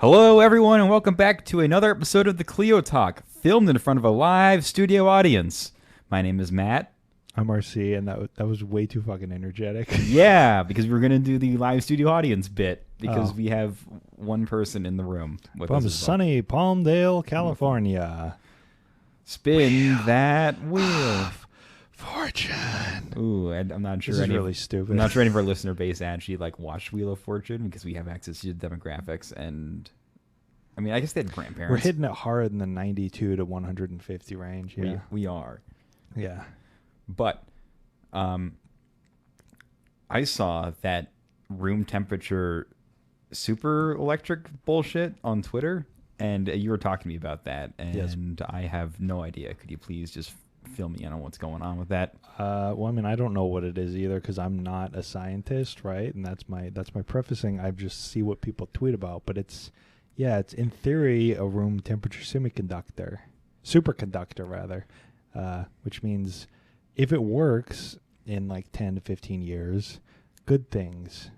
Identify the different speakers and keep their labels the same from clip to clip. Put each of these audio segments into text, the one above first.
Speaker 1: Hello, everyone, and welcome back to another episode of the Clio Talk, filmed in front of a live studio audience. My name is Matt.
Speaker 2: I'm RC, and that was way too fucking energetic.
Speaker 1: Yeah, because we were going to do the live studio audience bit, because
Speaker 2: Oh.
Speaker 1: we have one person in the room with
Speaker 2: From
Speaker 1: us. as well.
Speaker 2: sunny Palmdale, California.
Speaker 1: Spin that wheel.
Speaker 2: Fortune.
Speaker 1: Ooh, I'm not sure
Speaker 2: This is
Speaker 1: any
Speaker 2: really stupid.
Speaker 1: I'm not sure any of our listener base actually watched Wheel of Fortune because we have access to the demographics, and I mean, I guess they had grandparents.
Speaker 2: We're hitting it hard in the 92 to 150 range. Yeah.
Speaker 1: We are.
Speaker 2: Yeah.
Speaker 1: But I saw that room temperature super electric bullshit on Twitter, and you were talking to me about that, and
Speaker 2: Yes.
Speaker 1: I have no idea. Could you please just fill me in on what's going on with that?
Speaker 2: Well, I mean, I don't know what it is either because I'm not a scientist, right? And that's my prefacing. I just see what people tweet about, but it's in theory a room temperature superconductor rather, which means if it works in like 10 to 15 years, good things.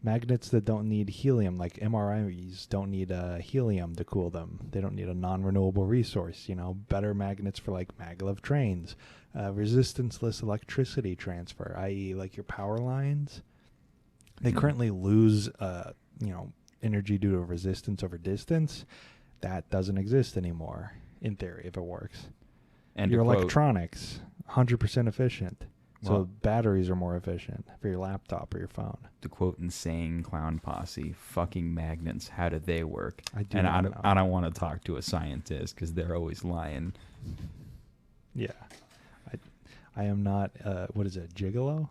Speaker 2: Magnets that don't need helium, like MRIs, don't need helium to cool them. They don't need a non-renewable resource. Better magnets for like maglev trains, resistance-less electricity transfer, i.e., like your power lines. They currently lose, energy due to resistance over distance. That doesn't exist anymore, in theory, if it works.
Speaker 1: And
Speaker 2: Your
Speaker 1: to quote,
Speaker 2: electronics, 100% efficient. So
Speaker 1: Well-
Speaker 2: batteries are more efficient for your laptop or your phone.
Speaker 1: to quote Insane Clown Posse, "Fucking magnets, how do they work?"
Speaker 2: I do
Speaker 1: And
Speaker 2: not know.
Speaker 1: I don't want to talk to a scientist because they're always lying.
Speaker 2: Yeah. I am not, what is it, gigolo?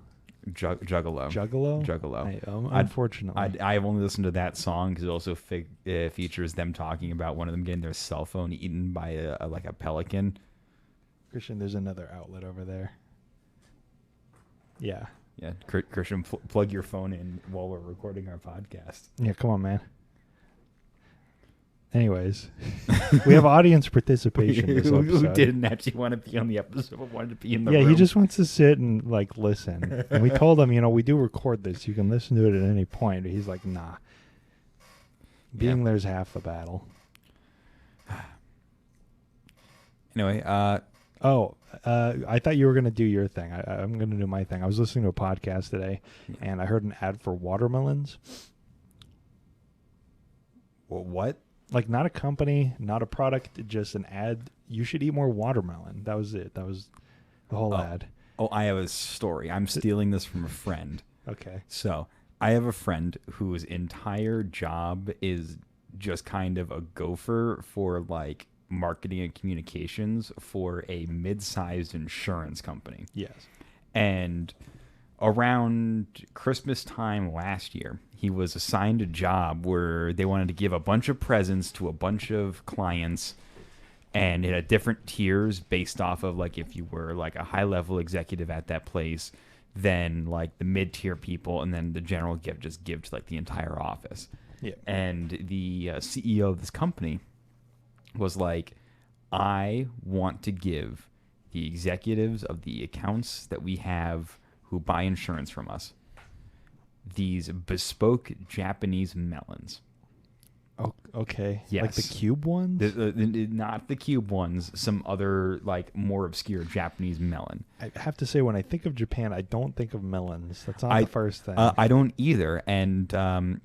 Speaker 1: Juggalo.
Speaker 2: Juggalo? Unfortunately.
Speaker 1: I've only listened to that song because it also features them talking about one of them getting their cell phone eaten by a pelican.
Speaker 2: Christian, there's another outlet over there. Yeah.
Speaker 1: Yeah, Christian, plug your phone in while we're recording our podcast.
Speaker 2: Yeah, come on, man. Anyways, we have audience participation this
Speaker 1: who
Speaker 2: episode.
Speaker 1: didn't actually want to be on the episode but wanted to be in the room.
Speaker 2: Yeah, he just wants to sit and like listen. And we told him, we do record this. You can listen to it at any point. But he's like, nah. Being there's half the battle.
Speaker 1: Anyway,
Speaker 2: I thought you were going to do your thing. I'm going to do my thing. I was listening to a podcast today, and I heard an ad for watermelons.
Speaker 1: well, what?
Speaker 2: Like, not a company, not a product, just an ad. You should eat more watermelon. That was it. That was the whole ad.
Speaker 1: Oh, I have a story. I'm stealing this from a friend.
Speaker 2: Okay.
Speaker 1: So I have a friend whose entire job is just kind of a gopher for like marketing and communications for a mid-sized insurance company.
Speaker 2: Yes.
Speaker 1: And around Christmas time last year, he was assigned a job where they wanted to give a bunch of presents to a bunch of clients, and it had different tiers based off of like if you were like a high-level executive at that place, then like the mid-tier people, and then the general gift just give to like the entire office.
Speaker 2: Yeah.
Speaker 1: And the CEO of this company was like, I want to give the executives of the accounts that we have who buy insurance from us these bespoke Japanese melons.
Speaker 2: Oh, okay.
Speaker 1: Yes.
Speaker 2: Like the cube ones?
Speaker 1: Not the cube ones, some other like more obscure Japanese melon.
Speaker 2: I have to say, when I think of Japan, I don't think of melons. That's not the first thing.
Speaker 1: I don't either. And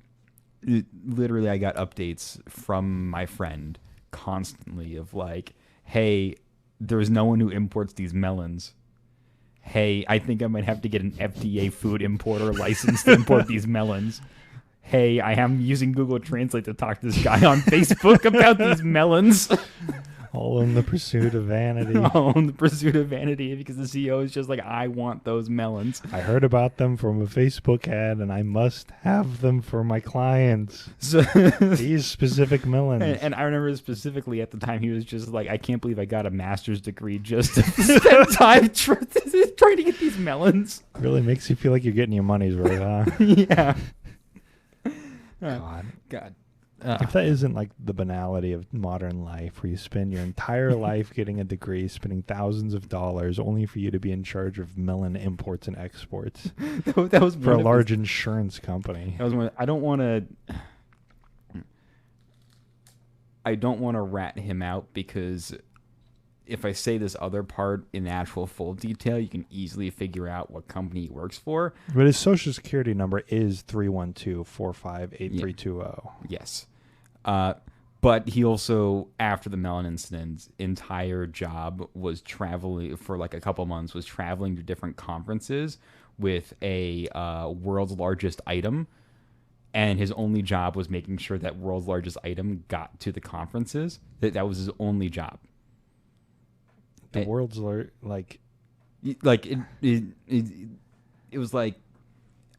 Speaker 1: literally I got updates from my friend constantly of like, hey, there's no one who imports these melons. Hey, I think I might have to get an FDA food importer license to import these melons. Hey, I am using Google Translate to talk to this guy on Facebook about these melons.
Speaker 2: All in the pursuit of vanity.
Speaker 1: All in the pursuit of vanity, because the CEO is just like, I want those melons.
Speaker 2: I heard about them from a Facebook ad, and I must have them for my clients.
Speaker 1: So
Speaker 2: These specific melons.
Speaker 1: And I remember specifically at the time he was just like, I can't believe I got a master's degree just to spend time trying to get these melons.
Speaker 2: Really makes you feel like you're getting your money's worth, huh?
Speaker 1: Yeah.
Speaker 2: God.
Speaker 1: God.
Speaker 2: If that isn't like the banality of modern life, where you spend your entire life getting a degree, spending thousands of dollars, only for you to be in charge of melon imports and exports
Speaker 1: that was
Speaker 2: for a large insurance company.
Speaker 1: That was one. I don't want to. I don't want to rat him out because if I say this other part in actual full detail, you can easily figure out what company he works for.
Speaker 2: But his social security number is 312-458320.
Speaker 1: Yes. But he also, after the melon incident, entire job was traveling for like a couple months, was traveling to different conferences with a world's largest item. And his only job was making sure that world's largest item got to the conferences. That was his only job.
Speaker 2: The world's like
Speaker 1: it was like,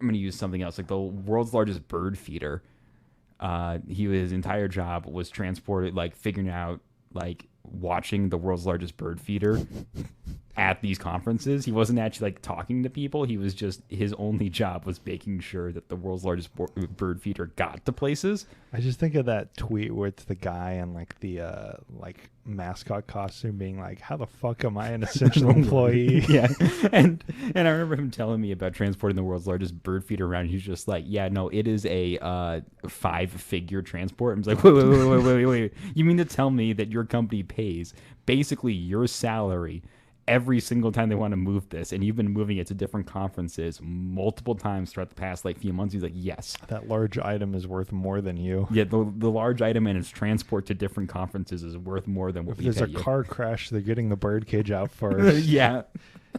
Speaker 1: I'm going to use something else, like the world's largest bird feeder. His entire job was transported, like figuring out, like watching the world's largest bird feeder at these conferences. He wasn't actually like talking to people. He was just, his only job was making sure that the world's largest bird feeder got to places.
Speaker 2: I just think of that tweet where it's the guy in like the like mascot costume being like, how the fuck am I an essential employee?
Speaker 1: Yeah. And I remember him telling me about transporting the world's largest bird feeder around. He's just like, yeah, no, it is a 5-figure transport. I was like, wait. You mean to tell me that your company pays basically your salary every single time they want to move this, and you've been moving it to different conferences multiple times throughout the past like few months? He's like, yes.
Speaker 2: That large item is worth more than you.
Speaker 1: Yeah, the large item and its transport to different conferences is worth more than what we pay you.
Speaker 2: If there's a car crash, they're getting the birdcage out first.
Speaker 1: Yeah.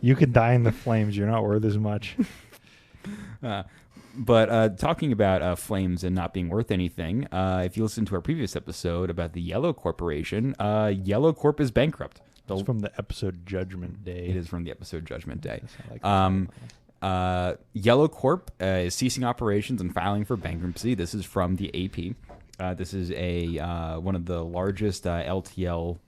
Speaker 2: You could die in the flames. You're not worth as much.
Speaker 1: But talking about flames and not being worth anything, if you listen to our previous episode about the Yellow Corporation, Yellow Corp is bankrupt.
Speaker 2: It's from the episode Judgment Day.
Speaker 1: It is from the episode Judgment Day.
Speaker 2: Like
Speaker 1: Yellow Corp is ceasing operations and filing for bankruptcy. This is from the AP. This is one of the largest LTL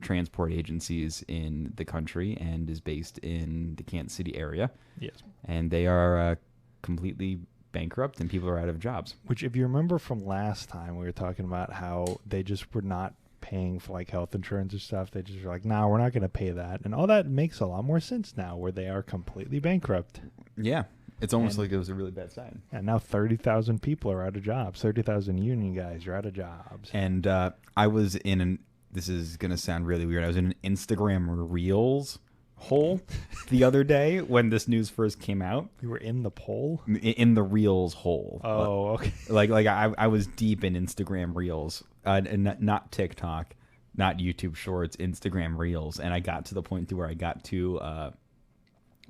Speaker 1: transport agencies in the country and is based in the Kansas City area.
Speaker 2: Yes.
Speaker 1: And they are completely bankrupt and people are out of jobs.
Speaker 2: Which, if you remember from last time, we were talking about how they just were not paying for like health insurance or stuff. They just were like, nah, we're not going to pay that. And all that makes a lot more sense now where they are completely bankrupt.
Speaker 1: Yeah. It's almost like it was a really bad sign.
Speaker 2: And now 30,000 people are out of jobs. 30,000 union guys are out of jobs.
Speaker 1: And I was in this is going to sound really weird. I was in an Instagram Reels hole the other day when this news first came out.
Speaker 2: You were in the poll?
Speaker 1: In the Reels hole.
Speaker 2: Oh, okay.
Speaker 1: Like I was deep in Instagram Reels. And not TikTok, not YouTube Shorts, Instagram Reels. And I got to the point where I got to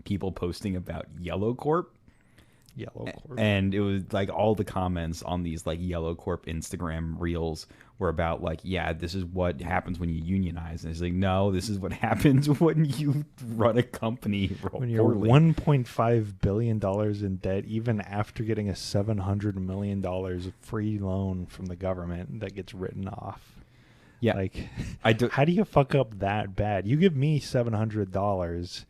Speaker 1: people posting about Yellow Corp.
Speaker 2: Yellow Corp.
Speaker 1: And it was like all the comments on these like Yellow Corp Instagram Reels were about like, yeah, this is what happens when you unionize. And it's like, no, this is what happens when you run a company
Speaker 2: when you're $1.5 billion in debt, even after getting a $700 million free loan from the government that gets written off.
Speaker 1: Yeah.
Speaker 2: Like, how do you fuck up that bad? You give me $700,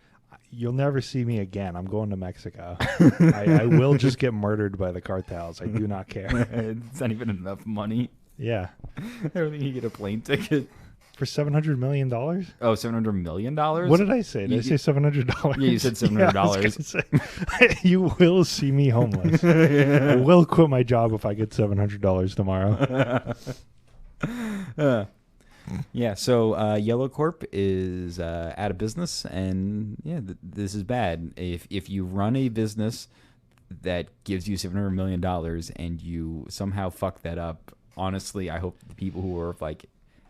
Speaker 2: you'll never see me again. I'm going to Mexico. I will just get murdered by the cartels. I do not care.
Speaker 1: It's not even enough money.
Speaker 2: Yeah.
Speaker 1: I don't think you get a plane ticket.
Speaker 2: For $700 million?
Speaker 1: Oh, $700 million?
Speaker 2: What did I say? Did I say $700?
Speaker 1: Yeah, you said $700.
Speaker 2: Yeah, you will see me homeless. I will quit my job if I get $700 tomorrow.
Speaker 1: Yeah, so Yellow Corp is out of business, and yeah, this is bad. If you run a business that gives you $700 million and you somehow fuck that up, honestly, I hope the people who are like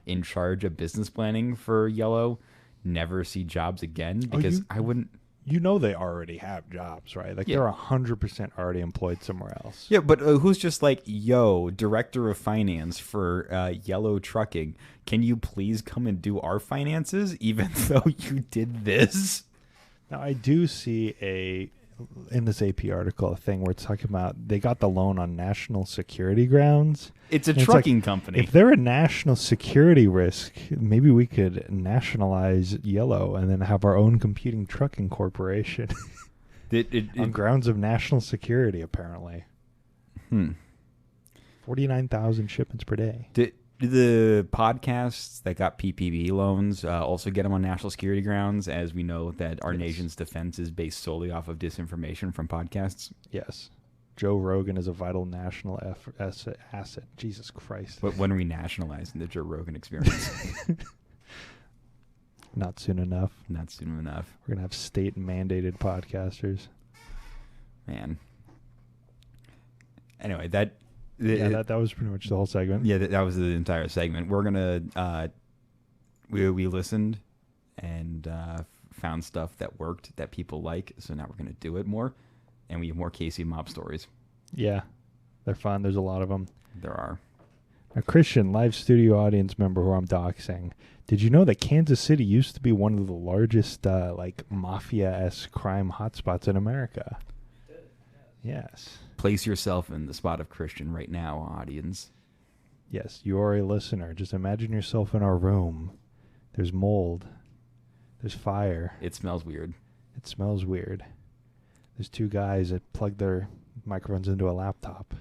Speaker 1: in charge of business planning for Yellow never see jobs again, because I wouldn't.
Speaker 2: You know they already have jobs, right? Like, they're 100% already employed somewhere else.
Speaker 1: Yeah, but who's just like, yo, director of finance for Yellow Trucking, can you please come and do our finances even though you did this?
Speaker 2: Now, I do see in this AP article a thing where it's talking about they got the loan on national security grounds.
Speaker 1: It's a trucking company.
Speaker 2: If they're a national security risk, maybe we could nationalize Yellow and then have our own competing trucking corporation on grounds of national security, apparently. 49,000 shipments per day.
Speaker 1: Did the podcasts that got PPP loans also get them on national security grounds, as we know that our nation's defense is based solely off of disinformation from podcasts?
Speaker 2: Yes. Joe Rogan is a vital national asset. Jesus Christ.
Speaker 1: But when are we nationalizing the Joe Rogan experience?
Speaker 2: Not soon enough.
Speaker 1: Not soon enough.
Speaker 2: We're going to have state-mandated podcasters.
Speaker 1: Man. Anyway, that
Speaker 2: was pretty much the whole segment.
Speaker 1: Yeah, that was the entire segment. We're gonna we listened and found stuff that worked that people like, so now we're gonna do it more, and we have more KC mob stories.
Speaker 2: Yeah, they're fun. There's a lot of them.
Speaker 1: There are.
Speaker 2: A Christian live studio audience member who I'm doxing. Did you know that Kansas City used to be one of the largest like mafia-esque crime hotspots in America? Yes.
Speaker 1: Place yourself in the spot of Christian right now, audience.
Speaker 2: Yes, you are a listener. Just imagine yourself in our room. There's mold. There's fire.
Speaker 1: It smells weird.
Speaker 2: It smells weird. There's two guys that plug their microphones into a laptop.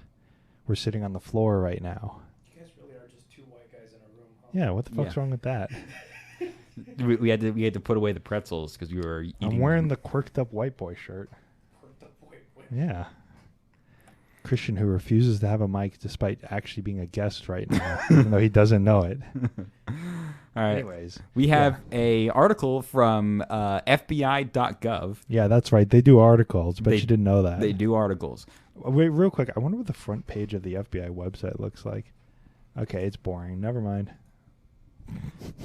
Speaker 2: We're sitting on the floor right now.
Speaker 3: You guys really are just two white guys in a room, huh?
Speaker 2: Yeah, what the fuck's wrong with that?
Speaker 1: we had to put away the pretzels because we were eating.
Speaker 2: I'm wearing the quirked up white boy shirt.
Speaker 3: Quirked up white boy.
Speaker 2: Yeah. Christian who refuses to have a mic despite actually being a guest right now, even though he doesn't know it.
Speaker 1: All right.
Speaker 2: Anyways.
Speaker 1: We have a article from FBI.gov.
Speaker 2: Yeah, that's right. They do articles, but you didn't know that.
Speaker 1: They do articles.
Speaker 2: Wait, real quick. I wonder what the front page of the FBI website looks like. Okay, it's boring. Never mind.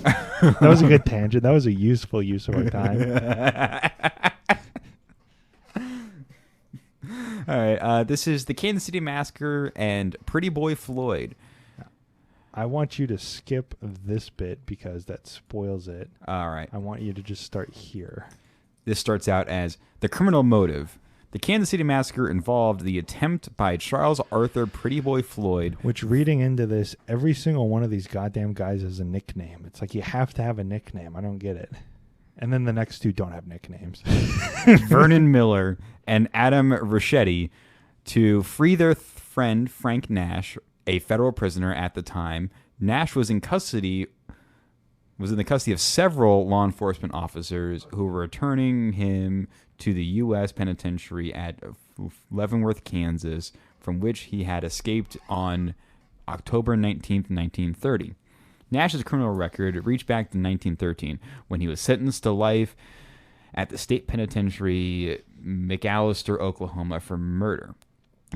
Speaker 2: That was a good tangent. That was a useful use of our time.
Speaker 1: All right. This is the Kansas City Massacre and Pretty Boy Floyd.
Speaker 2: I want you to skip this bit because that spoils it.
Speaker 1: All right.
Speaker 2: I want you to just start here.
Speaker 1: This starts out as the criminal motive. The Kansas City Massacre involved the attempt by Charles Arthur Pretty Boy Floyd.
Speaker 2: Which, reading into this, every single one of these goddamn guys has a nickname. It's like you have to have a nickname. I don't get it. And then the next two don't have nicknames.
Speaker 1: Vernon Miller and Adam Ricchetti to free their friend Frank Nash, a federal prisoner at the time. Nash was in the custody of several law enforcement officers who were returning him to the U.S. penitentiary at Leavenworth, Kansas, from which he had escaped on October 19th, 1930. Nash's criminal record reached back to 1913 when he was sentenced to life at the state penitentiary McAllister, Oklahoma, for murder.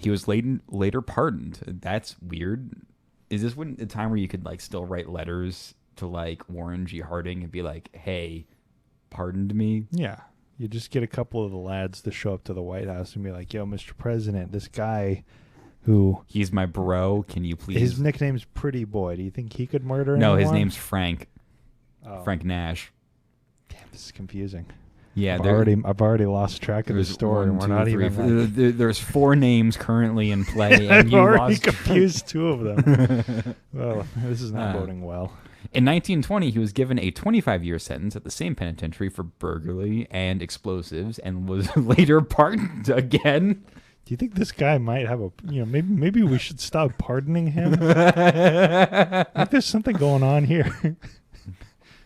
Speaker 1: He was later pardoned. That's weird. Is this a time where you could still write letters to Warren G. Harding and be like, "Hey, pardoned me"?
Speaker 2: Yeah. You just get a couple of the lads to show up to the White House and be like, "Yo, Mr. President, this guy who..."
Speaker 1: He's my bro. Can you please...
Speaker 2: His nickname's Pretty Boy. Do you think he could murder
Speaker 1: No,
Speaker 2: anyone?
Speaker 1: his name's Frank.
Speaker 2: Oh.
Speaker 1: Frank Nash.
Speaker 2: Damn, this is confusing.
Speaker 1: Yeah,
Speaker 2: I've already lost track of the story.
Speaker 1: One,
Speaker 2: We're
Speaker 1: two,
Speaker 2: not
Speaker 1: three,
Speaker 2: even.
Speaker 1: There's 4 names currently in play, and
Speaker 2: I've
Speaker 1: you
Speaker 2: already
Speaker 1: lost
Speaker 2: confused 2 of them. Well, this is not boding well.
Speaker 1: In 1920, he was given a 25-year sentence at the same penitentiary for burglary and explosives, and was later pardoned again.
Speaker 2: Do you think this guy might have maybe we should stop pardoning him? I think there's something going on here.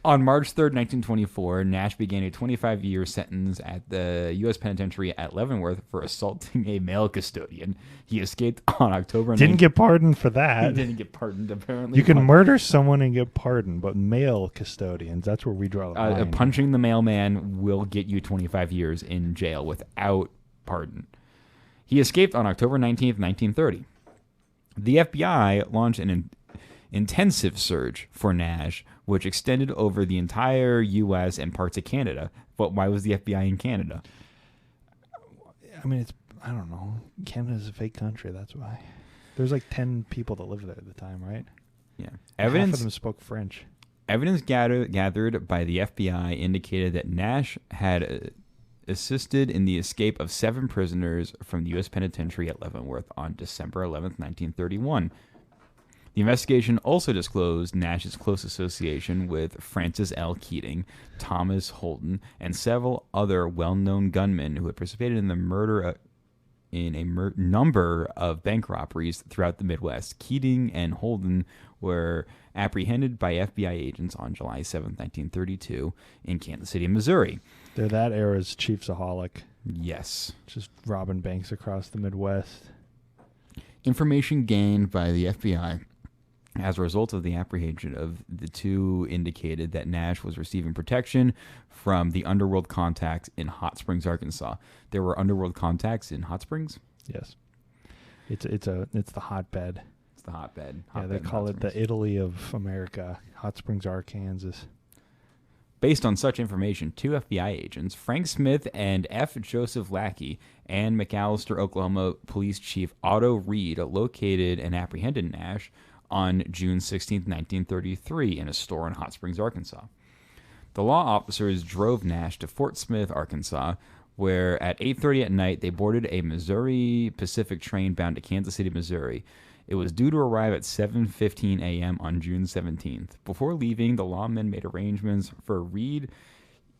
Speaker 1: On March 3rd, 1924, Nash began a 25-year sentence at the U.S. penitentiary at Leavenworth for assaulting a male custodian. He escaped on October 9th.
Speaker 2: Didn't get pardoned for that.
Speaker 1: He didn't get pardoned, apparently.
Speaker 2: You can murder someone and get pardoned, but male custodians, that's where we draw the line.
Speaker 1: Punching the mailman will get you 25 years in jail without pardon. He escaped on October 19th, 1930. The FBI launched an intensive search for Nash, which extended over the entire U.S. and parts of Canada. But why was the FBI in Canada?
Speaker 2: I mean, I don't know. Canada's a fake country, that's why. There's 10 people that lived there at the time, right?
Speaker 1: Yeah.
Speaker 2: Half of them spoke French.
Speaker 1: Evidence gathered by the FBI indicated that Nash had assisted in the escape of 7 prisoners from the U.S. penitentiary at Leavenworth on December 11th, 1931. The investigation also disclosed Nash's close association with Francis L. Keating, Thomas Holden, and several other well-known gunmen who had participated in the murder in a number of bank robberies throughout the Midwest. Keating and Holden were apprehended by FBI agents on July 7, 1932, in Kansas City, Missouri.
Speaker 2: They're that era's chiefsaholic.
Speaker 1: Yes.
Speaker 2: Just robbing banks across the Midwest.
Speaker 1: Information gained by the FBI as a result of the apprehension of the two indicated that Nash was receiving protection from the underworld contacts in Hot Springs, Arkansas. There were underworld contacts in Hot Springs?
Speaker 2: Yes. It's the hotbed.
Speaker 1: It's the hotbed.
Speaker 2: Yeah, they call it the Italy of America. Hot Springs, Arkansas.
Speaker 1: Based on such information, two FBI agents, Frank Smith and F. Joseph Lackey, and McAllister, Oklahoma Police Chief Otto Reed located and apprehended Nash on June 16, 1933, in a store in Hot Springs, Arkansas. The law officers drove Nash to Fort Smith, Arkansas, where at 8:30 at night they boarded a Missouri Pacific train bound to Kansas City, Missouri. It was due to arrive at 7:15 a.m. on June 17th. Before leaving, the lawmen made arrangements for Reed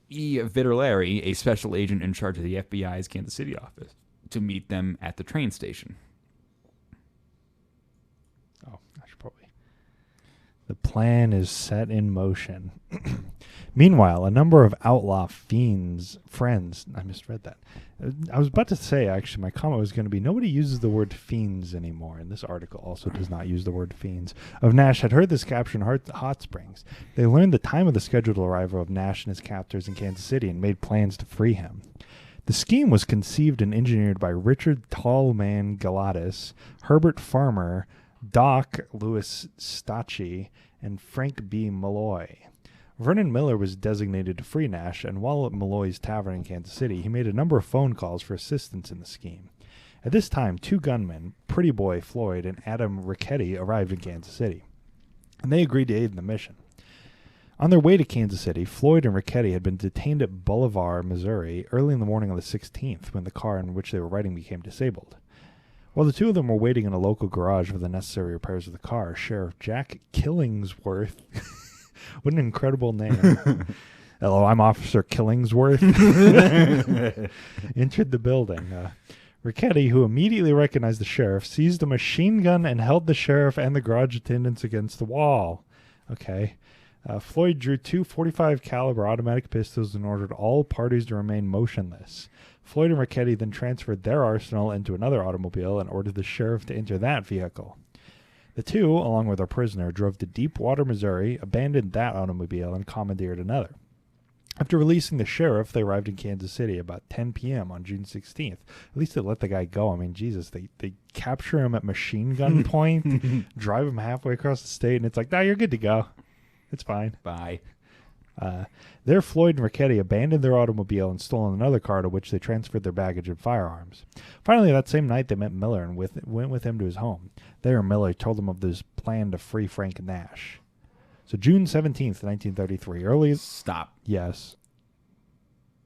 Speaker 1: E. Vitellari, a special agent in charge of the FBI's Kansas City office, to meet them at the train station.
Speaker 2: Oh, I should probably. The plan is set in motion. Meanwhile, a number of outlaw friends. I misread that. I was about to say, actually, my comment was going to be nobody uses the word fiends anymore, and this article also does not use the word fiends. Of Nash had heard this capture in Hot Springs. They learned the time of the scheduled arrival of Nash and his captors in Kansas City and made plans to free him. The scheme was conceived and engineered by Richard Tallman Galatis, Herbert Farmer, Doc Louis Stachy, and Frank B. Malloy. Vernon Miller was designated to free Nash, and while at Malloy's Tavern in Kansas City, he made a number of phone calls for assistance in the scheme. At this time, two gunmen, Pretty Boy Floyd and Adam Ricchetti, arrived in Kansas City, and they agreed to aid in the mission. On their way to Kansas City, Floyd and Ricchetti had been detained at Bolivar, Missouri, early in the morning of the 16th, when the car in which they were riding became disabled. While the two of them were waiting in a local garage for the necessary repairs of the car, Sheriff Jack Killingsworth... What an incredible name. Hello, I'm Officer Killingsworth. Entered the building. Ricchetti, who immediately recognized the sheriff, seized a machine gun and held the sheriff and the garage attendants against the wall. Okay. Floyd drew two .45 caliber automatic pistols and ordered all parties to remain motionless. Floyd and Ricchetti then transferred their arsenal into another automobile and ordered the sheriff to enter that vehicle. The two, along with their prisoner, drove to Deepwater, Missouri, abandoned that automobile, and commandeered another. After releasing the sheriff, they arrived in Kansas City about 10 p.m. on June 16th. At least they let the guy go. I mean, Jesus, they capture him at machine gun point, drive him halfway across the state, and it's like, nah, you're good to go. It's fine.
Speaker 1: Bye.
Speaker 2: There, Floyd and Ricchetti abandoned their automobile and stole another car to which they transferred their baggage and firearms. Finally, that same night, they met Miller and went with him to his home. There, Miller told him of his plan to free Frank Nash. So June 17th, 1933, early...
Speaker 1: Stop.
Speaker 2: Yes.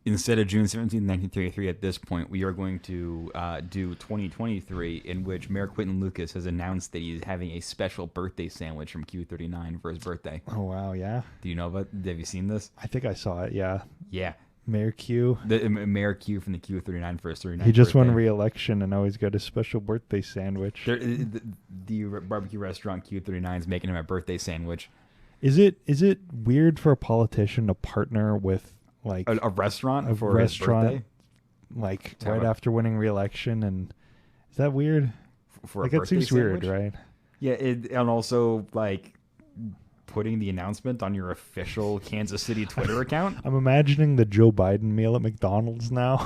Speaker 1: Instead of June 17th, 1933, at this point, we are going to do 2023, in which Mayor Quentin Lucas has announced that he's having a special birthday sandwich from Q39 for his birthday.
Speaker 2: Oh, wow, yeah?
Speaker 1: Do you know about? Have you seen this?
Speaker 2: I think I saw it, yeah.
Speaker 1: Yeah.
Speaker 2: Mayor Q.
Speaker 1: The Mayor Q from the Q39 for his 39th
Speaker 2: He just
Speaker 1: birthday.
Speaker 2: won re-election and now he's got a special birthday sandwich.
Speaker 1: The barbecue restaurant Q39 is making him a birthday sandwich.
Speaker 2: Is it weird for a politician to partner with like
Speaker 1: A restaurant
Speaker 2: a
Speaker 1: for
Speaker 2: restaurant
Speaker 1: his birthday?
Speaker 2: like
Speaker 1: Tell
Speaker 2: right
Speaker 1: it.
Speaker 2: after winning re-election? And is that weird?
Speaker 1: For a
Speaker 2: Like, it
Speaker 1: birthday
Speaker 2: seems weird,
Speaker 1: sandwich?
Speaker 2: right?
Speaker 1: Yeah, and also like putting the announcement on your official Kansas City Twitter account.
Speaker 2: I'm imagining the Joe Biden meal at McDonald's now.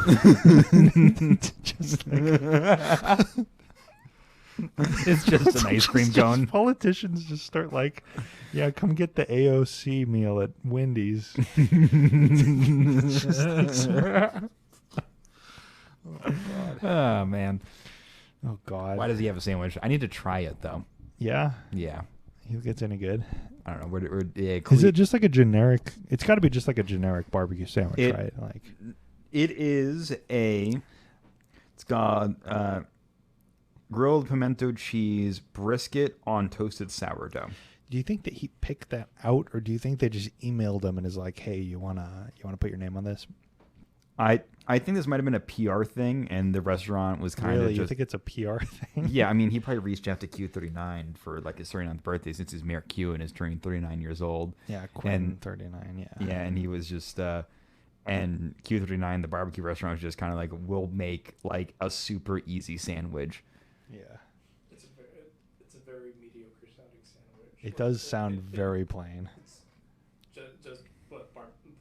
Speaker 2: Just like,
Speaker 1: It's just an ice cream cone.
Speaker 2: Politicians just start like, yeah, come get the AOC meal at Wendy's.
Speaker 1: Oh man,
Speaker 2: Oh God.
Speaker 1: why does he have a sandwich? I need to try it though.
Speaker 2: Yeah,
Speaker 1: Yeah,
Speaker 2: he gets any good.
Speaker 1: I don't know. Yeah,
Speaker 2: Is it just like a generic? It's got to be just like a generic barbecue sandwich,
Speaker 1: It-
Speaker 2: right? Like,
Speaker 1: It is a. It's got grilled pimento cheese brisket on toasted sourdough.
Speaker 2: do you think that he picked that out, or do you think they just emailed him and is like, "Hey, you wanna put your name on this?"
Speaker 1: I think this might have been a PR thing, and the restaurant was kind
Speaker 2: Really,
Speaker 1: of
Speaker 2: you
Speaker 1: just.
Speaker 2: think it's a PR thing?
Speaker 1: Yeah, I mean, he probably reached out to Q39 for like his 39th birthday since he's Mayor Q and is turning 39 years old.
Speaker 2: Yeah, Quinn
Speaker 1: And-
Speaker 2: 39. Yeah.
Speaker 1: Yeah, and he was just and Q39, the barbecue restaurant, was just kind of like, we'll make like a super easy sandwich.
Speaker 2: Yeah.
Speaker 3: It's sandwich.
Speaker 2: It
Speaker 3: Or
Speaker 2: does sound
Speaker 3: it-
Speaker 2: very plain.
Speaker 3: It's just what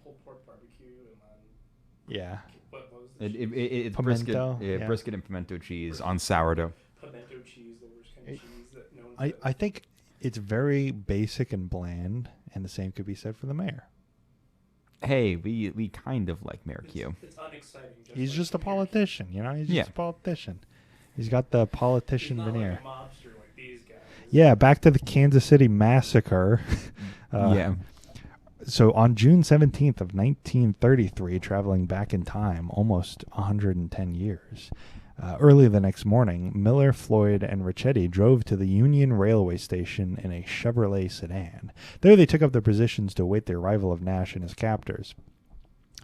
Speaker 3: pulled pork barbecue and then
Speaker 2: Yeah.
Speaker 3: what was the
Speaker 1: It's
Speaker 2: Pimento,
Speaker 1: brisket, yeah,
Speaker 2: yeah.
Speaker 1: brisket and pimento cheese on sourdough.
Speaker 3: pimento cheese, the worst kind of
Speaker 2: It-
Speaker 3: cheese that no one's
Speaker 2: I think it's very basic and bland, and the same could be said for the mayor.
Speaker 1: Hey, we kind of like Mayor Q.
Speaker 3: It's unexciting.
Speaker 2: He's
Speaker 3: like
Speaker 2: just a
Speaker 3: Mayor Q.
Speaker 2: politician, you know? He's
Speaker 1: Yeah.
Speaker 2: just a politician. He's got the politician
Speaker 3: He's not
Speaker 2: veneer.
Speaker 3: like a mobster like these guys.
Speaker 2: Yeah, back to the Kansas City massacre.
Speaker 1: Yeah.
Speaker 2: So on June 17th of 1933, traveling back in time almost 110 years, early the next morning, Miller, Floyd, and Ricchetti drove to the Union Railway Station in a Chevrolet sedan. There they took up their positions to await the arrival of Nash and his captors.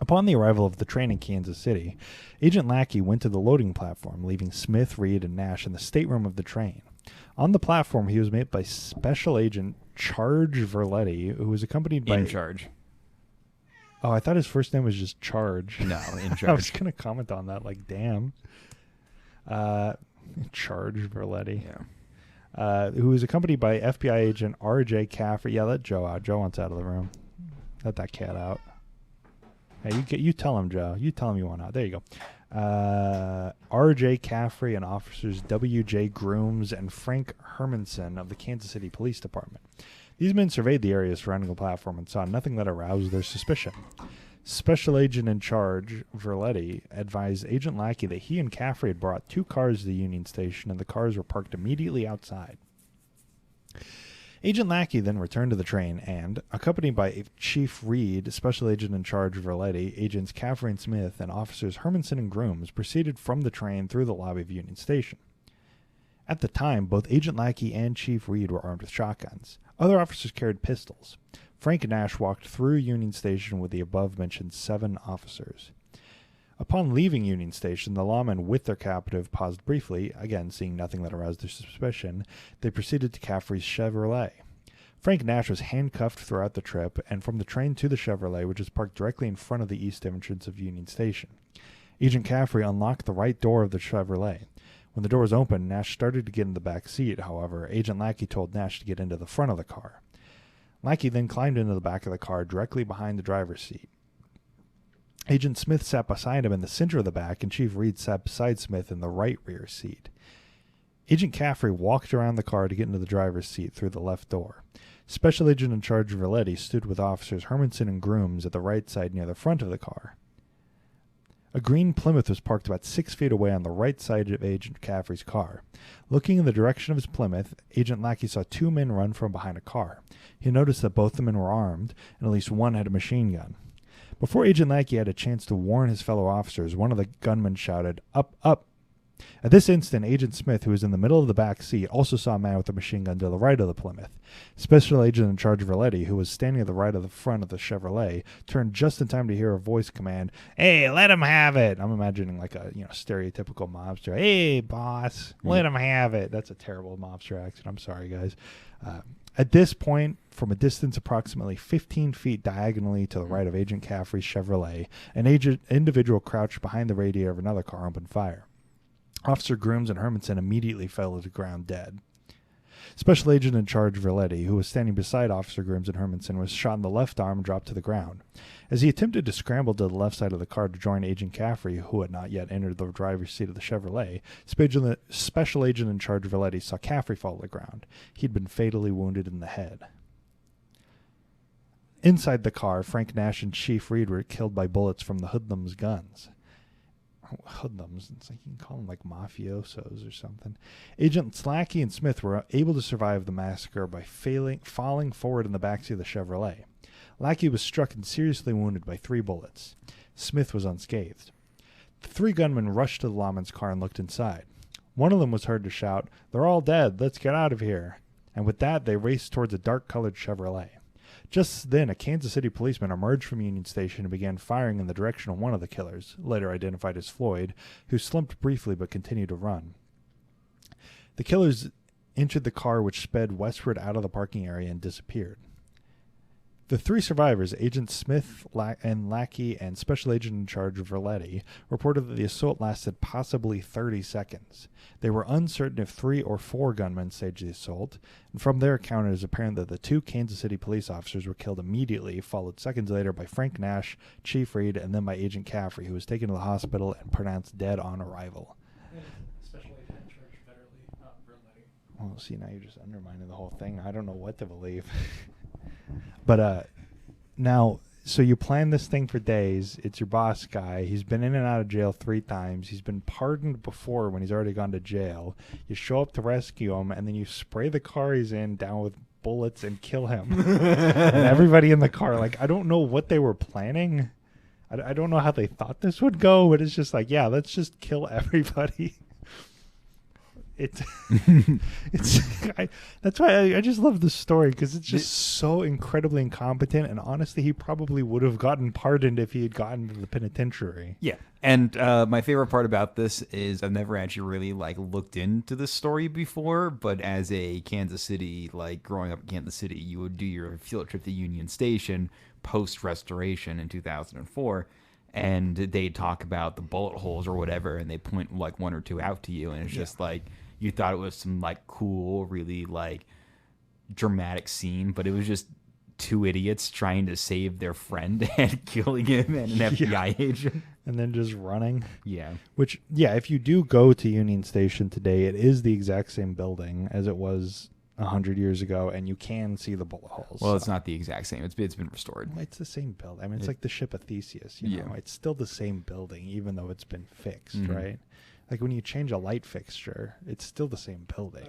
Speaker 2: Upon the arrival of the train in Kansas City, Agent Lackey went to the loading platform, leaving Smith, Reed, and Nash in the stateroom of the train. On the platform, he was met by Special Agent Charge Verletti, who was accompanied by...
Speaker 1: In charge.
Speaker 2: Oh, I thought his first name was just Charge.
Speaker 1: No, in
Speaker 2: I was
Speaker 1: charge.
Speaker 2: going to comment on that, like, damn. Charge Verletti.
Speaker 1: Yeah.
Speaker 2: Who was accompanied by FBI agent R.J. Caffrey. Yeah, let Joe out. Joe wants out of the room. Let that cat out. Hey, you tell him, Joe. You tell him you want out. There you go. R.J. Caffrey and officers W.J. Grooms and Frank Hermanson of the Kansas City Police Department. These men surveyed the area surrounding the platform and saw nothing that aroused their suspicion. Special Agent in Charge, Verletti, advised Agent Lackey that he and Caffrey had brought 2 cars to the Union Station and the cars were parked immediately outside. Agent Lackey then returned to the train and, accompanied by Chief Reed, Special Agent in Charge Verletti, Agents Caffrey and Smith, and Officers Hermanson and Grooms, proceeded from the train through the lobby of Union Station. At the time, both Agent Lackey and Chief Reed were armed with shotguns. Other officers carried pistols. Frank Nash walked through Union Station with the above-mentioned 7 officers. Upon leaving Union Station, the lawmen with their captive paused briefly. Again, seeing nothing that aroused their suspicion, they proceeded to Caffrey's Chevrolet. Frank Nash was handcuffed throughout the trip, and from the train to the Chevrolet, which is parked directly in front of the east entrance of Union Station. Agent Caffrey unlocked the right door of the Chevrolet. When the door was open, Nash started to get in the back seat. However, Agent Lackey told Nash to get into the front of the car. Lackey then climbed into the back of the car directly behind the driver's seat. Agent Smith sat beside him in the center of the back, and Chief Reed sat beside Smith in the right rear seat. Agent Caffrey walked around the car to get into the driver's seat through the left door. Special Agent in Charge Verletti stood with officers Hermanson and Grooms at the right side near the front of the car. A green Plymouth was parked about 6 feet away on the right side of Agent Caffrey's car. Looking in the direction of his Plymouth, Agent Lackey saw 2 men run from behind a car. He noticed that both the men were armed, and at least one had a machine gun. Before Agent Lackey had a chance to warn his fellow officers, one of the gunmen shouted, "Up, up!" At this instant, Agent Smith, who was in the middle of the back seat, also saw a man with a machine gun to the right of the Plymouth. Special Agent in Charge Verletti, who was standing at the right of the front of the Chevrolet, turned just in time to hear a voice command, "Hey, let him have it!" I'm imagining like a stereotypical mobster. "Hey, boss, let him have it." That's a terrible mobster accent. I'm sorry, guys. At this point, from a distance approximately 15 feet diagonally to the right of Agent Caffrey's Chevrolet, an individual crouched behind the radiator of another car opened fire. Officer Grooms and Hermanson immediately fell to the ground dead. Special Agent in Charge Verletti, who was standing beside Officer Grooms and Hermanson, was shot in the left arm and dropped to the ground. As he attempted to scramble to the left side of the car to join Agent Caffrey, who had not yet entered the driver's seat of the Chevrolet, Special Agent in Charge Verletti saw Caffrey fall to the ground. He'd been fatally wounded in the head. Inside the car, Frank Nash and Chief Reed were killed by bullets from the hoodlums' guns. Hoodlums, it's like you can call them like mafiosos or something. Agents Lackey and Smith were able to survive the massacre by falling forward in the backseat of the Chevrolet. Lackey was struck and seriously wounded by 3 bullets. Smith was unscathed. The 3 gunmen rushed to the lawman's car and looked inside. One of them was heard to shout, "They're all dead, let's get out of here." And with that, they raced towards a dark-colored Chevrolet. Just then, a Kansas City policeman emerged from Union Station and began firing in the direction of one of the killers, later identified as Floyd, who slumped briefly but continued to run. The killers entered the car, which sped westward out of the parking area and disappeared. The three survivors, Agent Smith and Lackey and Special Agent in charge of Verletti, reported that the assault lasted possibly 30 seconds. They were uncertain if 3 or 4 gunmen staged the assault, and from their account it is apparent that the 2 Kansas City police officers were killed immediately, followed seconds later by Frank Nash, Chief Reed, and then by Agent Caffrey, who was taken to the hospital and pronounced dead on arrival.
Speaker 3: Special agent in charge Federally, not Verletti.
Speaker 2: Well, see, now you're just undermining the whole thing. I don't know what to believe. But now, so you plan this thing for days. It's your boss guy. He's been in and out of jail 3 times. He's been pardoned before when he's already gone to jail. You show up to rescue him, and then you spray the car he's in down with bullets and kill him. And everybody in the car, like, I don't know what they were planning. I don't know how they thought this would go, but it's just like, yeah, let's just kill everybody. It's that's why I just love the story, because it's just so incredibly incompetent, and honestly he probably would have gotten pardoned if he had gotten to the penitentiary.
Speaker 1: Yeah. And my favorite part about this is I've never actually really like looked into this story before, but as a Kansas City, like growing up in Kansas City, you would do your field trip to Union Station post restoration in 2004. And they talk about the bullet holes or whatever, and they point like 1 or 2 out to you, and it's just like you thought it was some like cool, really like dramatic scene, but it was just 2 idiots trying to save their friend and killing him and an FBI agent.
Speaker 2: And then just running.
Speaker 1: Yeah.
Speaker 2: Which, yeah, if you do go to Union Station today, it is the exact same building as it was 100 years ago, and you can see the bullet holes.
Speaker 1: Well, it's not the exact same. It's been restored.
Speaker 2: It's the same building. I mean, it's like the ship of Theseus. You know, it's still the same building, even though it's been fixed, right? Like when you change a light fixture, it's still the same building.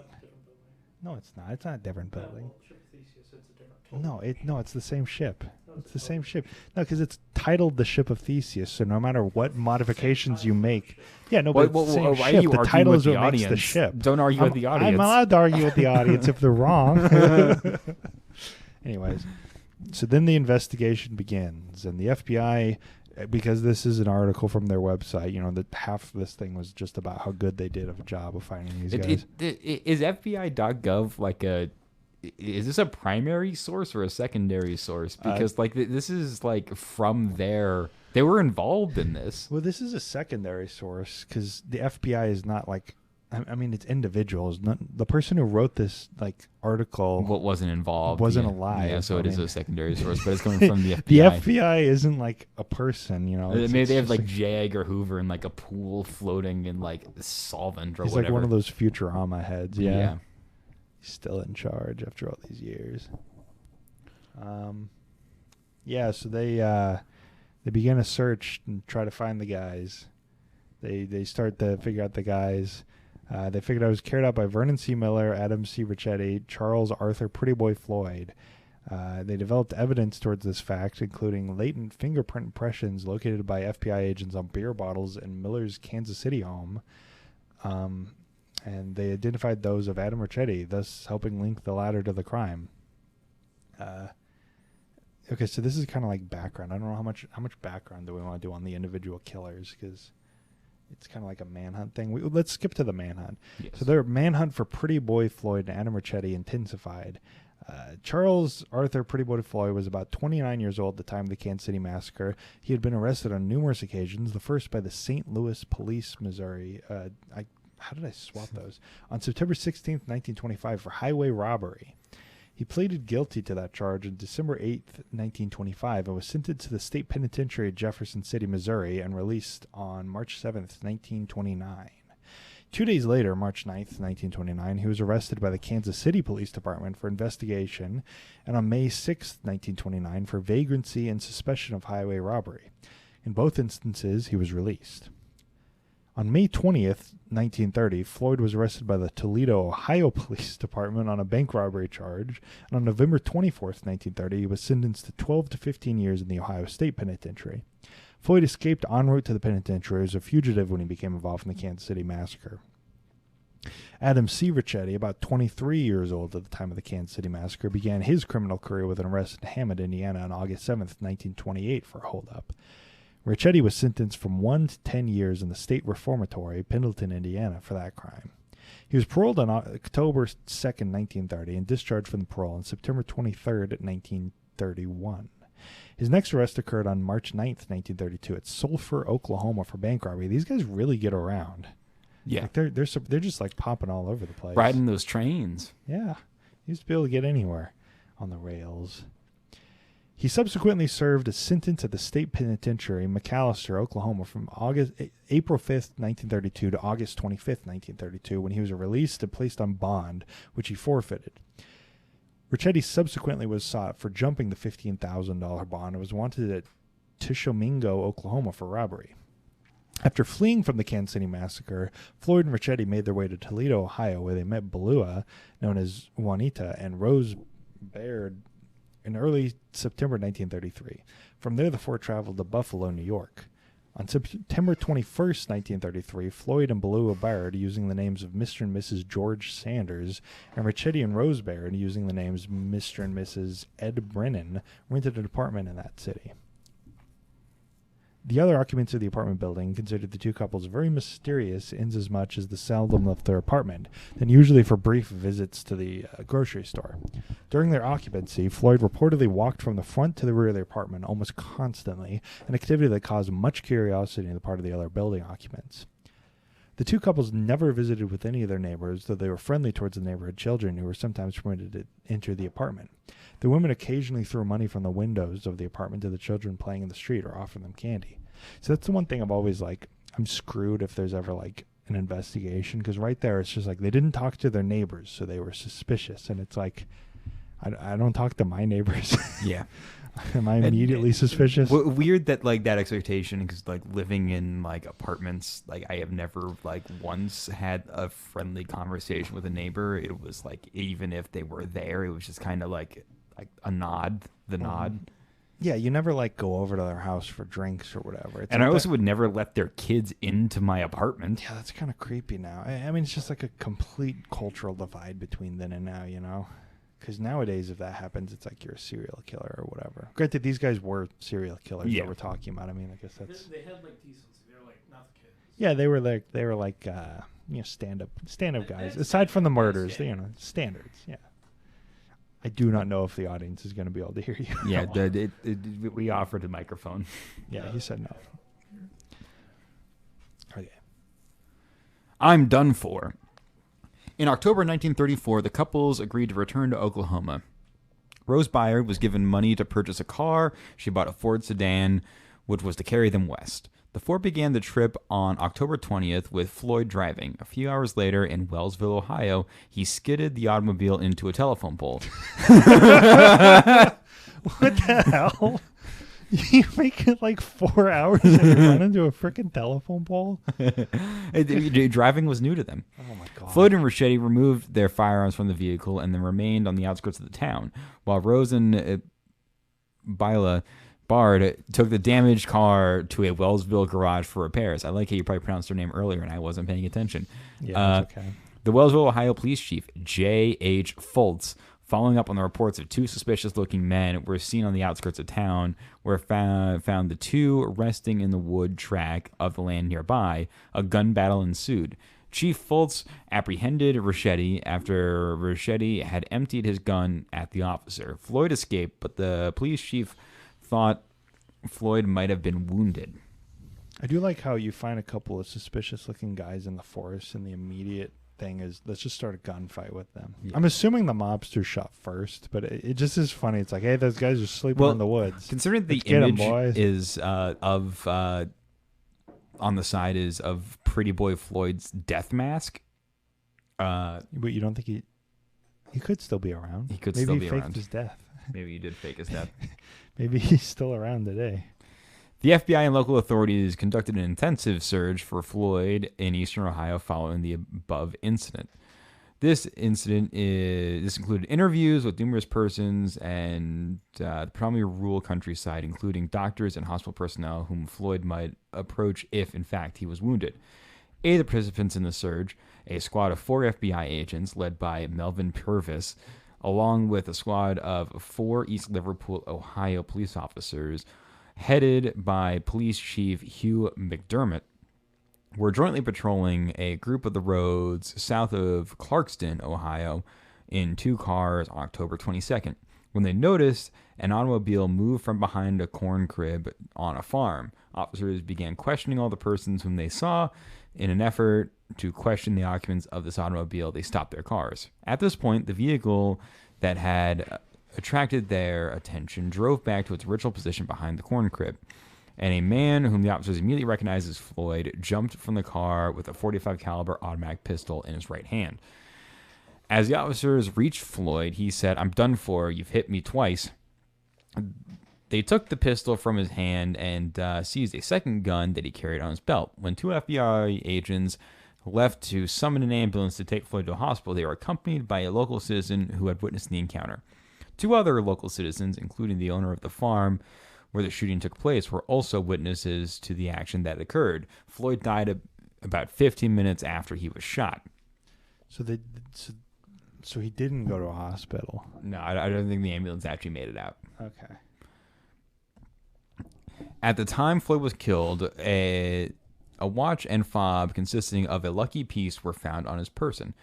Speaker 2: No, it's not. It's not a different building.
Speaker 3: Ship of Theseus, it's a different
Speaker 2: No, it's the same ship. It's the same ship. No, because it's titled the Ship of Theseus, so no matter what modifications you make, but it's the same ship. The title is what makes the ship.
Speaker 1: Don't argue with the audience.
Speaker 2: I'm allowed to argue with the audience if they're wrong. Anyways, so then the investigation begins, and the FBI, because this is an article from their website, you know, that half of this thing was just about how good they did of a job of finding these guys.
Speaker 1: Is FBI.gov like is this a primary source or a secondary source? Because this is like from there. They were involved in this.
Speaker 2: Well, this is a secondary source because the FBI is not like, I mean, it's individuals. The person who wrote this like article
Speaker 1: wasn't involved.
Speaker 2: Wasn't alive.
Speaker 1: Yeah, so it is a secondary source, but it's coming from the FBI.
Speaker 2: The FBI isn't like a person, you know.
Speaker 1: Maybe they have like J. Edgar Hoover in like a pool floating in like solvent or
Speaker 2: he's
Speaker 1: whatever.
Speaker 2: He's like one of those Futurama heads.
Speaker 1: Yeah.
Speaker 2: He's still in charge after all these years. Yeah, so they begin a search and try to find the guys. They start to figure out the guys. They figured out it was carried out by Vernon C. Miller, Adam C. Ricchetti, Charles Arthur Pretty Boy Floyd. They developed evidence towards this fact, including latent fingerprint impressions located by FBI agents on beer bottles in Miller's Kansas City home. And they identified those of Adam Ricchetti, thus helping link the latter to the crime. Okay, so this is kind of like background. I don't know how much background do we want to do on the individual killers, because it's kind of like a manhunt thing. Let's skip to the manhunt.
Speaker 1: Yes.
Speaker 2: So their manhunt for Pretty Boy Floyd and Adam Ricchetti intensified. Charles Arthur Pretty Boy Floyd was about 29 years old at the time of the Kansas City massacre. He had been arrested on numerous occasions, the first by the St. Louis Police, Missouri. How did I swap those? On September 16th, 1925, for highway robbery. He pleaded guilty to that charge on December 8th, 1925, and was sentenced to the state penitentiary at Jefferson City, Missouri, and released on March 7th, 1929. 2 days later, March 9th, 1929, he was arrested by the Kansas City Police Department for investigation, and on May 6th, 1929, for vagrancy and suspicion of highway robbery. In both instances, he was released. On May 20th, 1930, Floyd was arrested by the Toledo, Ohio Police Department on a bank robbery charge, and on November 24th, 1930, he was sentenced to 12 to 15 years in the Ohio State Penitentiary. Floyd escaped en route to the penitentiary as a fugitive when he became involved in the Kansas City massacre. Adam C. Ricchetti, about 23 years old at the time of the Kansas City massacre, began his criminal career with an arrest in Hammond, Indiana on August 7th, 1928 for a holdup. Ricchetti was sentenced from 1 to 10 years in the state reformatory, Pendleton, Indiana, for that crime. He was paroled on October 2nd, 1930, and discharged from the parole on September 23rd, 1931. His next arrest occurred on March 9th, 1932 at Sulphur, Oklahoma for bank robbery. These guys really get around.
Speaker 1: Yeah.
Speaker 2: Like they're just like popping all over the place.
Speaker 1: Riding those trains.
Speaker 2: Yeah. He used to be able to get anywhere on the rails. He subsequently served a sentence at the state penitentiary in McAlester, Oklahoma from April 5th, 1932 to August 25th, 1932 when he was released and placed on bond, which he forfeited. Ricchetti subsequently was sought for jumping the $15,000 bond and was wanted at Tishomingo, Oklahoma for robbery. After fleeing from the Kansas City massacre, Floyd and Ricchetti made their way to Toledo, Ohio, where they met Balua, known as Juanita, and Rose Baird in early September 1933. From there, the four traveled to Buffalo, New York. On September 21st, 1933, Floyd and Balua Baird, using the names of Mr. and Mrs. George Sanders, and Ricchetti and Rose Baird, using the names Mr. and Mrs. Ed Brennan, rented an apartment in that city. The other occupants of the apartment building considered the two couples very mysterious inasmuch as they seldom left their apartment, then usually for brief visits to the grocery store. During their occupancy, Floyd reportedly walked from the front to the rear of the apartment almost constantly, an activity that caused much curiosity on the part of the other building occupants. The two couples never visited with any of their neighbors, though they were friendly towards the neighborhood children who were sometimes permitted to enter the apartment. The women occasionally threw money from the windows of the apartment to the children playing in the street or offered them candy. So that's the one thing I've always like, I'm screwed if there's ever like an investigation, because right there it's just like they didn't talk to their neighbors, so they were suspicious. And it's like, I don't talk to my neighbors.
Speaker 1: Yeah.
Speaker 2: Am I immediately suspicious?
Speaker 1: Weird that like that expectation, because like living in like apartments, like I have never like once had a friendly conversation with a neighbor. It was like even if they were there, it was just kind of like a nod, nod.
Speaker 2: Yeah, you never like go over to their house for drinks or whatever. It's
Speaker 1: And
Speaker 2: like
Speaker 1: I also would never let their kids into my apartment.
Speaker 2: yeah, that's kind of creepy now. I mean, it's just like a complete cultural divide between then and now, you know? Because nowadays, if that happens, it's like you're a serial killer or whatever. Granted, these guys were serial killers
Speaker 1: Yeah.
Speaker 2: that we're talking about. I mean, I guess that's
Speaker 3: They had like decency. They were like not the kids.
Speaker 2: yeah. They were like you know, stand up guys. Aside from the murders, you know, standards. Yeah. I do not know if the audience is going to be able to hear you.
Speaker 1: Yeah, we offered a microphone.
Speaker 2: Yeah, he said no. Okay.
Speaker 1: I'm done for. In October 1934, the couples agreed to return to Oklahoma. Rose Byard was given money to purchase a car. She bought a Ford sedan, which was to carry them west. The four began the trip on October 20th with Floyd driving. A few hours later, in Wellsville, Ohio, he skidded the automobile into a telephone pole.
Speaker 2: What the hell? You make it like 4 hours and you run into a freaking telephone pole?
Speaker 1: Driving was new to them.
Speaker 2: Oh my god.
Speaker 1: Floyd and Ricchetti removed their firearms from the vehicle and then remained on the outskirts of the town, while Rose and Bard took the damaged car to a Wellsville garage for repairs. I like how you probably pronounced her name earlier and I wasn't paying attention.
Speaker 2: Yeah, that's okay.
Speaker 1: The Wellsville, Ohio police chief, J.H. Fultz, following up on the reports of two suspicious-looking men were seen on the outskirts of town, where found the two resting in the wood track of the land nearby. A gun battle ensued. Chief Fultz apprehended Ricchetti after Ricchetti had emptied his gun at the officer. Floyd escaped, but the police chief thought Floyd might have been wounded.
Speaker 2: I do like how you find a couple of suspicious-looking guys in the forest, and the immediate thing is, let's just start a gunfight with them. Yeah. I'm assuming the mobster shot first, but it just is funny. It's like, hey, those guys are sleeping in the woods.
Speaker 1: Considering the image is of on the side is of Pretty Boy Floyd's death mask.
Speaker 2: But you don't think he could still be around?
Speaker 1: He could
Speaker 2: Maybe
Speaker 1: still
Speaker 2: he
Speaker 1: be
Speaker 2: faked
Speaker 1: around.
Speaker 2: his death.
Speaker 1: Maybe he did fake his death.
Speaker 2: Maybe he's still around today.
Speaker 1: The FBI and local authorities conducted an intensive search for Floyd in eastern Ohio following the above incident. This included interviews with numerous persons and the predominantly rural countryside, including doctors and hospital personnel whom Floyd might approach if, in fact, he was wounded. Eight of the participants in the search, a squad of 4 FBI agents led by Melvin Purvis, along with a squad of 4 East Liverpool, Ohio police officers, headed by Police Chief Hugh McDermott, were jointly patrolling a group of the roads south of Clarkston, Ohio, in 2 cars on October 22nd, when they noticed an automobile move from behind a corn crib on a farm. Officers began questioning all the persons whom they saw. In an effort to question the occupants of this automobile, they stopped their cars. At this point, the vehicle that had attracted their attention drove back to its original position behind the corn crib, and a man whom the officers immediately recognized as Floyd jumped from the car with a .45 caliber automatic pistol in his right hand. As the officers reached Floyd, he said, "I'm done for. You've hit me twice." They took the pistol from his hand and seized a second gun that he carried on his belt. When 2 FBI agents left to summon an ambulance to take Floyd to a hospital, they were accompanied by a local citizen who had witnessed the encounter. 2 other local citizens, including the owner of the farm where the shooting took place, were also witnesses to the action that occurred. Floyd died about 15 minutes after he was shot.
Speaker 2: So he didn't go to a hospital.
Speaker 1: No, I don't think the ambulance actually made it out.
Speaker 2: Okay.
Speaker 1: At the time Floyd was killed, a watch and fob consisting of a lucky piece were found on his person.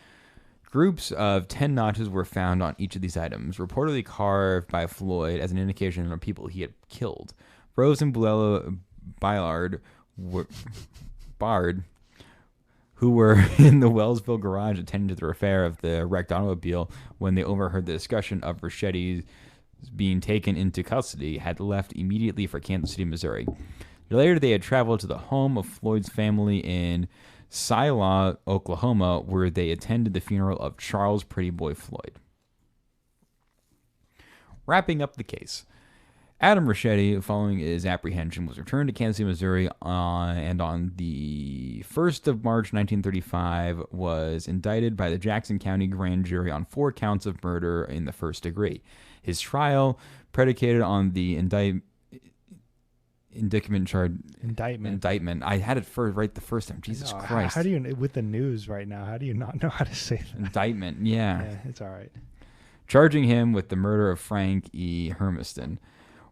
Speaker 1: Groups of 10 notches were found on each of these items, reportedly carved by Floyd as an indication of people he had killed. Rose and Beulah Bard, who were in the Wellsville garage attending to the repair of the wrecked automobile when they overheard the discussion of Ricchetti being taken into custody, had left immediately for Kansas City, Missouri. Later, they had traveled to the home of Floyd's family in Silah, Oklahoma, where they attended the funeral of Charles Pretty Boy Floyd. Wrapping up the case, Adam Ricchetti, following his apprehension, was returned to Kansas City, Missouri, and on the 1st of March, 1935, was indicted by the Jackson County Grand Jury on 4 counts of murder in the first degree. His trial, predicated on the indictment. I had it right the first time. Jesus Christ.
Speaker 2: How do you, with the news right now, how do you not know how to say that?
Speaker 1: Indictment, yeah.
Speaker 2: Yeah, it's all right.
Speaker 1: Charging him with the murder of Frank E. Hermiston,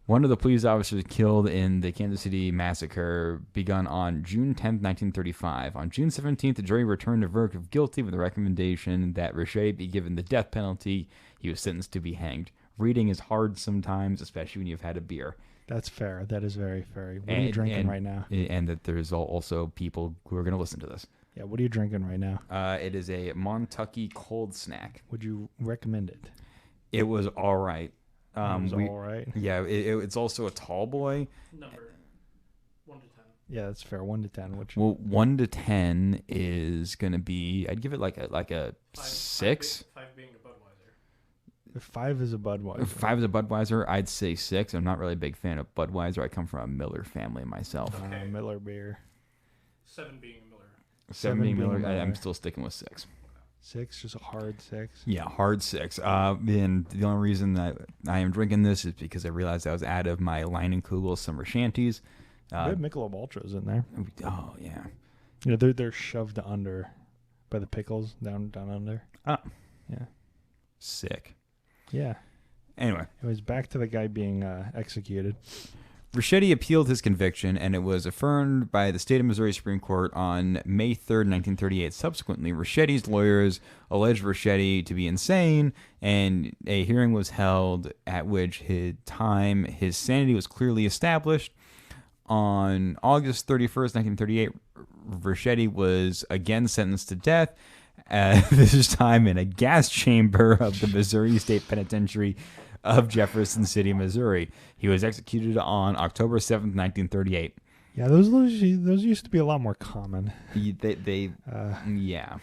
Speaker 1: one of the police officers killed in the Kansas City massacre, begun on June 10, 1935. On June 17th, the jury returned a verdict of guilty with a recommendation that Ricchetti be given the death penalty. He was sentenced to be hanged. Reading is hard sometimes, especially when you've had a beer.
Speaker 2: That's fair. That is very fair. What are you drinking right now?
Speaker 1: And that there's also people who are going to listen to this.
Speaker 2: Yeah, what are you drinking right now?
Speaker 1: It is a Montucky cold snack.
Speaker 2: Would you recommend it?
Speaker 1: It was all right.
Speaker 2: It was all right.
Speaker 1: Yeah, it's also a tall boy.
Speaker 3: Number 1 to 10.
Speaker 2: Yeah, that's fair. 1 to 10.
Speaker 1: Well, 1 to 10 is going to be, I'd give it like a 6.
Speaker 3: 5 being a Budweiser.
Speaker 2: If 5 is a Budweiser.
Speaker 1: If 5 is a Budweiser, I'd say 6. I'm not really a big fan of Budweiser. I come from a Miller family myself.
Speaker 3: Okay.
Speaker 2: Miller beer.
Speaker 3: 7 being a Miller.
Speaker 1: 7 being Miller,
Speaker 2: Miller.
Speaker 1: I'm still sticking with 6.
Speaker 2: 6, just a hard 6.
Speaker 1: Yeah, hard 6. And the only reason that I am drinking this is because I realized I was out of my Leinenkugel summer shanties.
Speaker 2: They have Michelob Ultras in there.
Speaker 1: Oh, yeah.
Speaker 2: You know, they're shoved under by the pickles down under.
Speaker 1: Oh.
Speaker 2: Yeah.
Speaker 1: Sick.
Speaker 2: Yeah.
Speaker 1: Anyway.
Speaker 2: It was back to the guy being executed.
Speaker 1: Ricchetti appealed his conviction, and it was affirmed by the state of Missouri Supreme Court on May 3rd, 1938. Subsequently, Ricchetti's lawyers alleged Ricchetti to be insane, and a hearing was held at which his sanity was clearly established. On August 31st, 1938, Ricchetti was again sentenced to death, this time in a gas chamber of the Missouri State Penitentiary of Jefferson City, Missouri. He was executed on October 7th, 1938.
Speaker 2: Yeah, those used to be a lot more common.
Speaker 1: Yeah.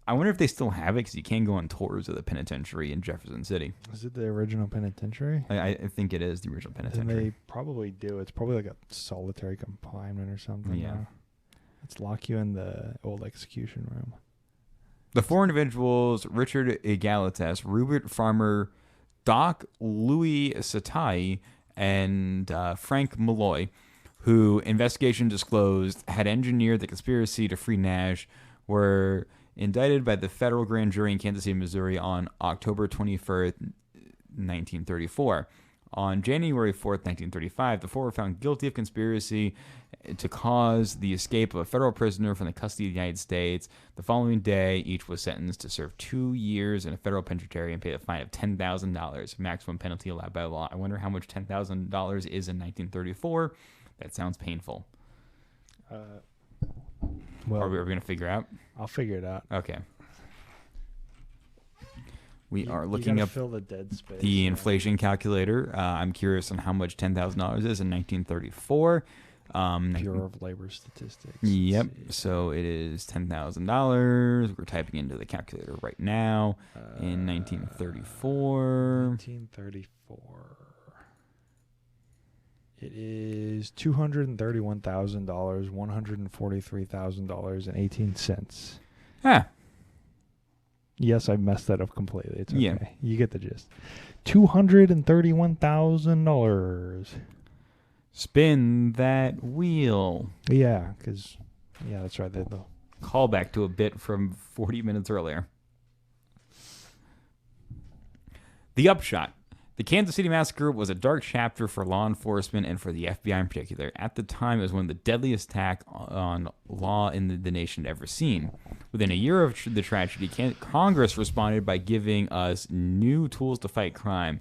Speaker 1: I wonder if they still have it, because you can go on tours of the penitentiary in Jefferson City.
Speaker 2: Is it the original penitentiary?
Speaker 1: I think it is the original penitentiary.
Speaker 2: And they probably do. It's probably like a solitary confinement or something.
Speaker 1: Yeah.
Speaker 2: Let's lock you in the old execution room.
Speaker 1: The 4 individuals, Richard Egalitas, Rupert Farmer, Doc Louis Satai, and Frank Malloy, who investigation disclosed had engineered the conspiracy to free Nash, were indicted by the federal grand jury in Kansas City, Missouri on October 21st, 1934. On January 4th, 1935, the four were found guilty of conspiracy to cause the escape of a federal prisoner from the custody of the United States. The following day, each was sentenced to serve 2 years in a federal penitentiary and pay a fine of $10,000, maximum penalty allowed by law. I wonder how much $10,000 is in 1934. That sounds painful.
Speaker 2: Well,
Speaker 1: Are we going to figure out?
Speaker 2: I'll figure it out.
Speaker 1: Okay. We are
Speaker 2: You
Speaker 1: looking
Speaker 2: gotta
Speaker 1: up
Speaker 2: fill the dead space.
Speaker 1: the inflation calculator. I'm curious on how much $10,000 is in 1934.
Speaker 2: Bureau of Labor Statistics.
Speaker 1: Yep.
Speaker 2: Let's see.
Speaker 1: So it is $10,000. We're typing into the calculator right now. In 1934.
Speaker 2: 1934. It is $231,000, $143,000.18.
Speaker 1: Ah,
Speaker 2: Yes, I messed that up completely. It's okay.
Speaker 1: Yeah.
Speaker 2: You get the gist. $231,000.
Speaker 1: spin that wheel.
Speaker 2: Yeah, because that's right. The
Speaker 1: Callback to a bit from 40 minutes earlier. The upshot. The Kansas City Massacre was a dark chapter for law enforcement and for the FBI in particular. At the time, it was one of the deadliest attacks on law in the nation had ever seen. Within a year of the tragedy, Congress responded by giving us new tools to fight crime,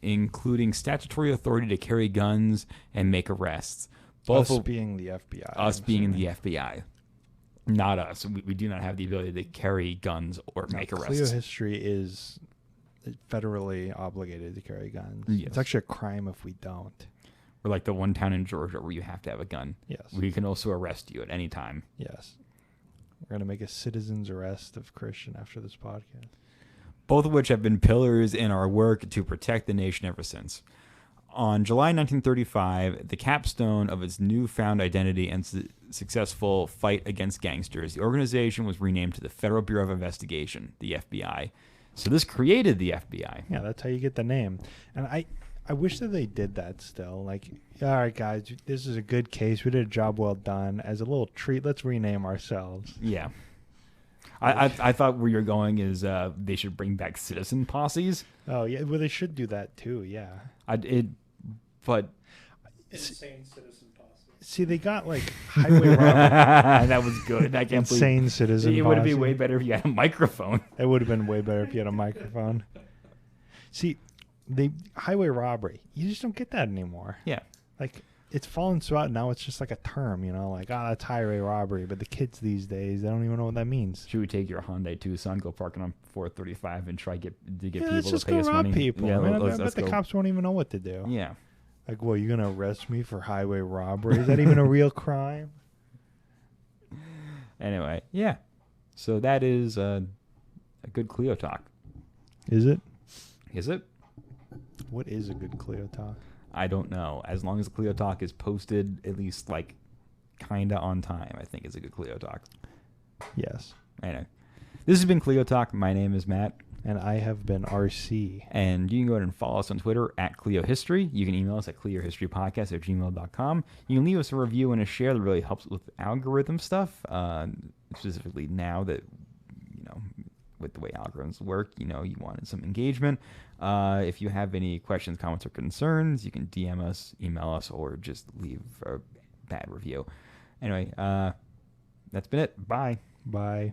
Speaker 1: including statutory authority to carry guns and make arrests.
Speaker 2: us being the FBI.
Speaker 1: Us
Speaker 2: I'm
Speaker 1: being the
Speaker 2: assuming.
Speaker 1: FBI. Not us. We do not have the ability to carry guns or make
Speaker 2: Clio
Speaker 1: arrests.
Speaker 2: history is federally obligated to carry guns.
Speaker 1: Yes.
Speaker 2: It's actually a crime if we don't.
Speaker 1: We're like the one town in Georgia where you have to have a gun.
Speaker 2: Yes.
Speaker 1: We can also arrest you at any time.
Speaker 2: Yes. We're going to make a citizen's arrest of Christian after this podcast.
Speaker 1: Both of which have been pillars in our work to protect the nation ever since. On July 1935, the capstone of its newfound identity and successful fight against gangsters, the organization was renamed to the Federal Bureau of Investigation, the FBI. So this created the FBI.
Speaker 2: Yeah, that's how you get the name. And I wish that they did that still. Like, all right, guys, this is a good case. We did a job well done. As a little treat, let's rename ourselves.
Speaker 1: Yeah. I thought where you're going is they should bring back citizen posses.
Speaker 2: Oh, yeah. Well, they should do that too. Yeah.
Speaker 1: But
Speaker 3: Insane citizen posse.
Speaker 2: See, they got like highway robbery.
Speaker 1: that was good. I can't believe
Speaker 2: Insane citizen
Speaker 1: it would be
Speaker 2: posse.
Speaker 1: way better if you had a microphone.
Speaker 2: It would have been way better if you had a microphone. See, the highway robbery, you just don't get that anymore.
Speaker 1: Yeah.
Speaker 2: Like, it's fallen so out now. It's just like a term, like, that's highway robbery. But the kids these days, they don't even know what that means.
Speaker 1: Should we take your Hyundai Tucson, go parking on 435, and try to get
Speaker 2: Yeah,
Speaker 1: people
Speaker 2: let's
Speaker 1: to
Speaker 2: just
Speaker 1: pay
Speaker 2: go
Speaker 1: us
Speaker 2: rob
Speaker 1: money?
Speaker 2: people.
Speaker 1: Yeah,
Speaker 2: I mean, I
Speaker 1: let's
Speaker 2: bet the
Speaker 1: go.
Speaker 2: cops won't even know what to do.
Speaker 1: Yeah.
Speaker 2: Like, well, you're going to arrest me for highway robbery? Is that even a real crime?
Speaker 1: Anyway, yeah. So that is a good Clio talk.
Speaker 2: Is it?
Speaker 1: Is it?
Speaker 2: What is a good Clio talk?
Speaker 1: I don't know. As long as the Clio talk is posted at least like kind of on time, I think it's a good Clio talk.
Speaker 2: Yes.
Speaker 1: Anyway, this has been Clio Talk. My name is Matt.
Speaker 2: And I have been RC.
Speaker 1: And you can go ahead and follow us on Twitter at Clio History. You can email us at clearhistorypodcast@gmail.com. You can leave us a review and a share that really helps with algorithm stuff. Specifically now that, with the way algorithms work, you wanted some engagement. If you have any questions, comments, or concerns, you can DM us, email us, or just leave a bad review. Anyway, that's been it. Bye.
Speaker 2: Bye.